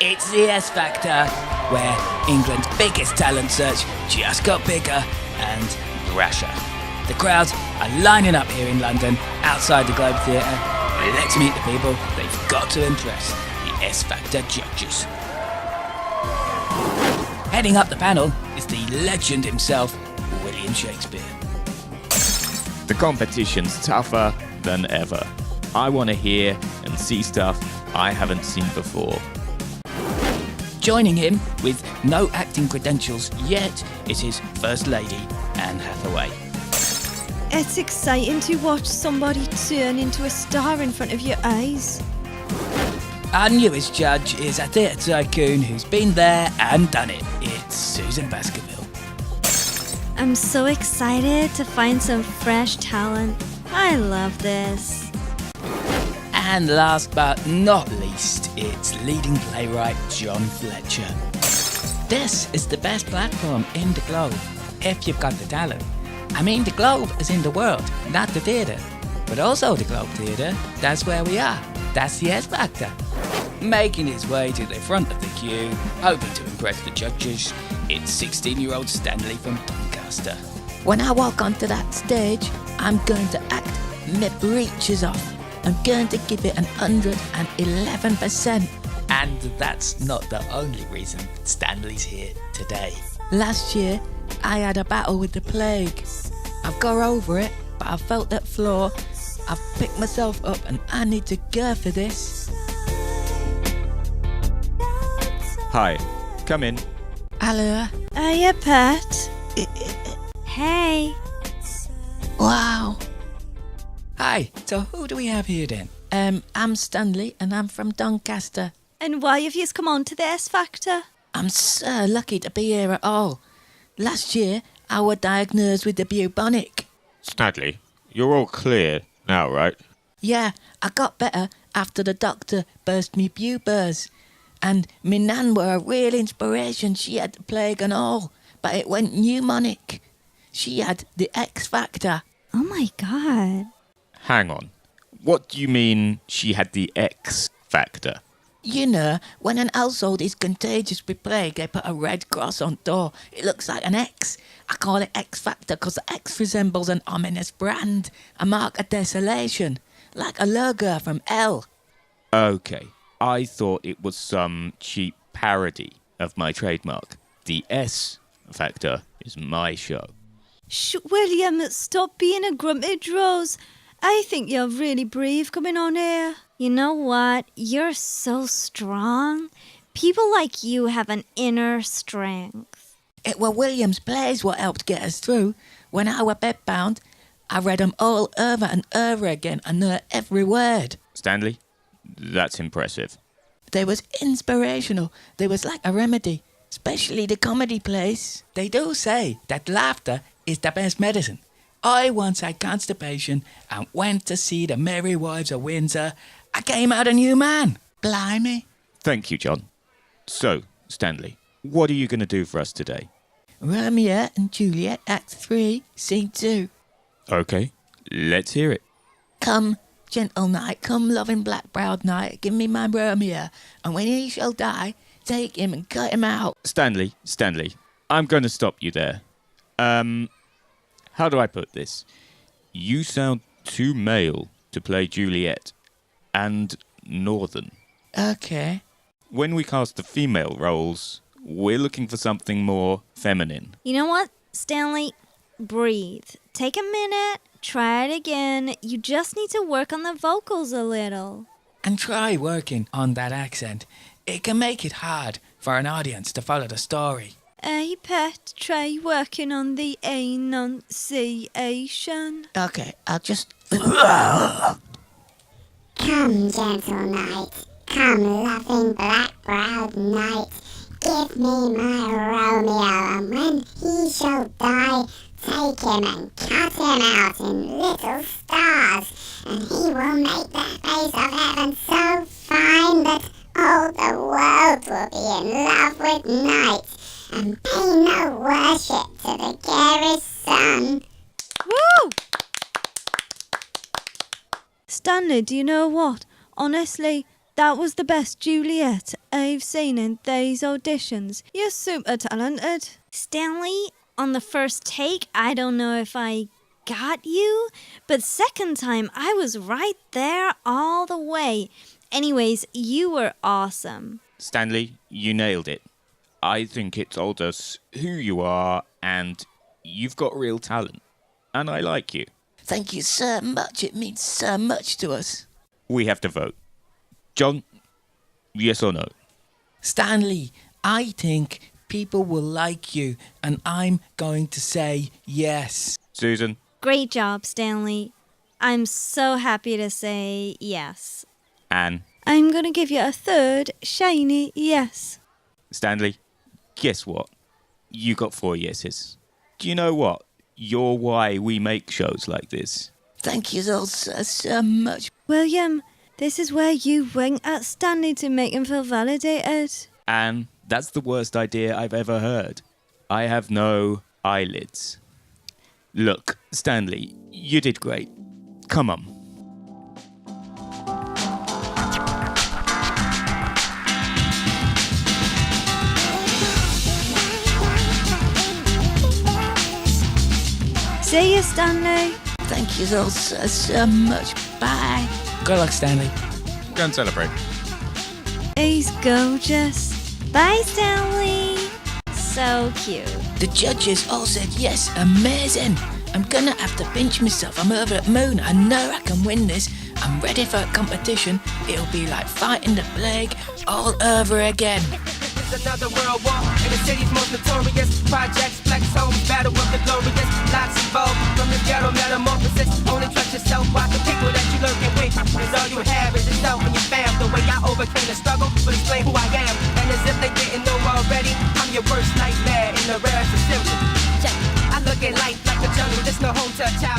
It's the S Factor, where England's biggest talent search just got bigger and brasher. The crowds are lining up here in London, outside the Globe Theatre. Let's meet the people they've got to impress, the S Factor judges. Heading up the panel is the legend himself, William Shakespeare. The competition's tougher than ever. I want to hear and see stuff I haven't seen before. Joining him, with no acting credentials yet, is his First Lady, Anne Hathaway. It's exciting to watch somebody turn into a star in front of your eyes. Our newest judge is a theatre tycoon who's been there and done it. It's Susan Baskerville. I'm so excited to find some fresh talent. I love this. And last but not least, it's leading playwright John Fletcher. This is the best platform in the Globe, if you've got the talent. I mean, the Globe is in the world, not the theatre. But also the Globe Theatre, that's where we are. That's the S Factor. Making his way to the front of the queue, hoping to impress the judges, it's 16-year-old Stanley from Doncaster. When I walk onto that stage, I'm going to act my breeches off. I'm going to give it 111%. And that's not the only reason Stanley's here today. Last year, I had a battle with the plague. I've got over it, but I felt that flaw. I've picked myself up and I need to go for this. Hi, come in. Hello. Hiya, Pat. Hey. Wow. Hi, so who do we have here then? I'm Stanley and I'm from Doncaster. And why have you come on to the S Factor? I'm so lucky to be here at all. Last year, I was diagnosed with the bubonic. Stanley, you're all clear now, right? Yeah, I got better after the doctor burst me pubes. And me nan were a real inspiration. She had the plague and all, but it went pneumonic. She had the X Factor. Oh my God. Hang on. What do you mean she had the X factor? You know, when an household is contagious with plague, they put a red cross on door. It looks like an X. I call it X Factor because the X resembles an ominous brand, a mark of desolation, like a logo from L. Okay, I thought it was some cheap parody of my trademark. The S factor is my show. William, stop being a grumpy Rose. I think you're really brave coming on here. You know what? You're so strong. People like you have an inner strength. It were William's plays what helped get us through. When I were bedbound, I read 'em all over and over again and knew every word. Stanley, that's impressive. They was inspirational. They was like a remedy, especially the comedy plays. They do say that laughter is the best medicine. I once had constipation and went to see the Merry Wives of Windsor. I came out a new man. Blimey. Thank you, John. So, Stanley, what are you going to do for us today? Romeo and Juliet, Act 3, Scene 2. Okay, let's hear it. Come, gentle knight, come, loving black-browed knight, give me my Romeo, and when he shall die, take him and cut him out. Stanley, I'm going to stop you there. How do I put this? You sound too male to play Juliet and northern. Okay. When we cast the female roles, we're looking for something more feminine. You know what, Stanley? Breathe. Take a minute. Try it again. You just need to work on the vocals a little. And try working on that accent. It can make it hard for an audience to follow the story. Hey, Pet, try working on the enunciation. Okay, I'll just... Come, gentle knight, come, loving black-browed knight, give me my Romeo, and when he shall die, take him and cut him out in little stars, and he will make the face of heaven so fine that all the world will be in love with night, and pay no worship to the garish sun. Woo! Stanley, do you know what? Honestly, that was the best Juliet I've seen in these auditions. You're super talented. Stanley, on the first take, I don't know if I got you, but second time, I was right there all the way. Anyways, you were awesome. Stanley, you nailed it. I think it told us who you are, and you've got real talent. And I like you. Thank you so much. It means so much to us. We have to vote. John, yes or no? Stanley, I think people will like you, and I'm going to say yes. Susan? Great job, Stanley. I'm so happy to say yes. Anne? I'm going to give you a third shiny yes. Stanley? Guess what? You got 4 yeses. Do you know what? You're why we make shows like this. Thank you all so much. William, this is where you wink at Stanley to make him feel validated. And that's the worst idea I've ever heard. I have no eyelids. Look, Stanley, you did great. Come on. See you, Stanley. Thank you all so much. Bye. Good luck, Stanley. Go and celebrate. He's gorgeous. Bye, Stanley. So cute. The judges all said yes. Amazing. I'm gonna have to pinch myself. I'm over the moon. I know I can win this. I'm ready for a competition. It'll be like fighting the plague all over again. It's another world war in the city's most notorious projects, flex homes, battle of the glorious. Lots involved from the ghetto metamorphosis. Only trust yourself while the people that you lurking with. Cause all you have is yourself and your fam. The way I overcame the struggle will explain who I am. And as if they didn't know already, I'm your worst nightmare in the rarest of symptoms. Check. I look at life like a jungle, there's no home to a child.